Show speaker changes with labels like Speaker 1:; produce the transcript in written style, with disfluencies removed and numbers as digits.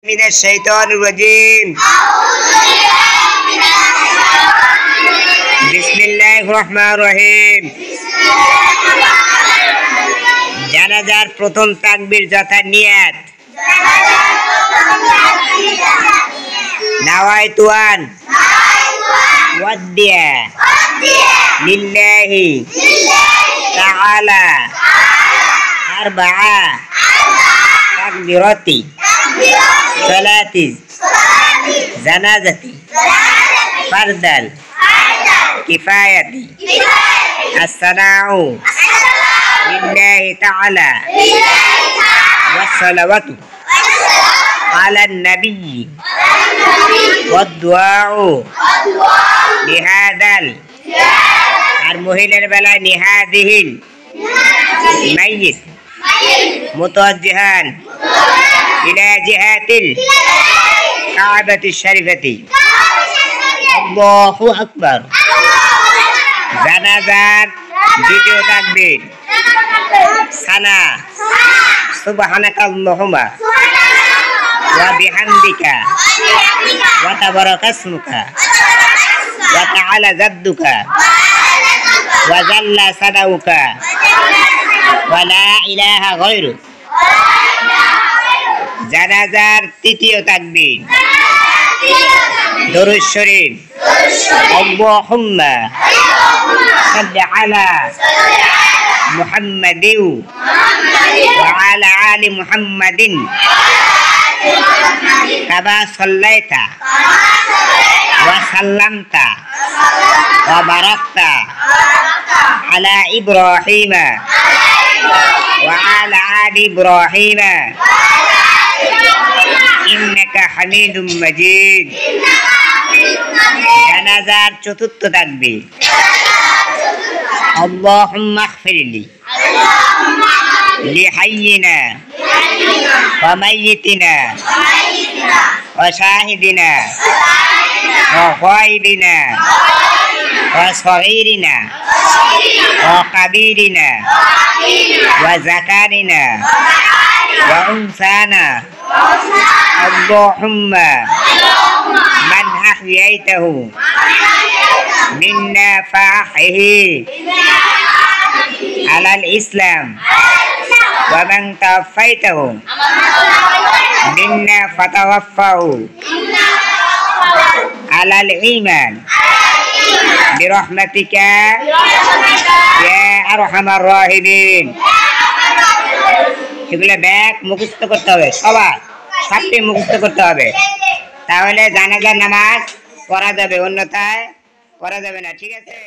Speaker 1: من الشيطان الرجيم بسم الله الرحمن الرحيم জানাজার প্রথম তাকবীর যথা নিয়াত নাওয়াইতু আন ওয়াদ্দিয়া লিল্লাহি তাআলা আরবা'a তাকবীরাতি সালাতি জানাজাতি ফারদাল কিফায়াতি আসসালাউ লিল্লাহি তাআলা ওয়াসসালাওয়াতু আলান নবী ওয়াদদুআউ লিহাদাল আর মহিলার বেলায় নিহাদিহিল মাইয়িত মুতাওয়াজ্জিহান ইলা জিহাতিল কাবাতিশ শরীফাতি আল্লাহু আকবার। জানাজার দ্বিতীয় তাকবীর সানা সুবহানাকাল্লাহুম্মা ওয়া বিহামদিকা ওয়া তাবারাকা ইসমুকা ওয়া তাআলা জাদ্দুকা ওয়া জাল্লা সানাউকা ওয়া লা ইলাহা গায়রুক। জানাজার তৃতীয় তাকবীর দুরূদ শরীফ আল্লাহুম্মা সাল্লি আলা মুহাম্মাদিন ওয়া আলা আলি মুহাম্মাদিন কামা সাল্লাইতা ওয়া সাল্লামতা ওয়া বারাকতা আলা ইব্রাহিমা ওয়া আলা আলি ইব্রাহিমা ইন্নাকা হামিদুম মাজিদ। জানাজার চতুর্থ তাকবীর আল্লাহুম্মা ইগফিরলি লিহাইয়িনা ওয়া মাইয়িতিনা ওয়া শাহিদিনা ওয়া গায়বিনা ওয়া সগীরিনা ওয়া কাবীরিনা ওয়া যাকারিনা ওয়া উনসানা আল্লাহুম্মা মান আহইয়াইতাহু মিন্না ফাহিহি আলাল ইসলাম ওয়া মান তাওয়াফাইতাহু মিন্না ফাতাওয়াফাহু আলাল ঈমান বিরহমাতিকা ইয়া আরহামার রাহিমিন। এগুলো ব্যাগ মুখস্থ করতে হবে, সবার সবটি মুখস্থ করতে হবে, তাহলে জানাজার নামাজ পড়া যাবে, অন্যথায় পড়া যাবে না। ঠিক আছে।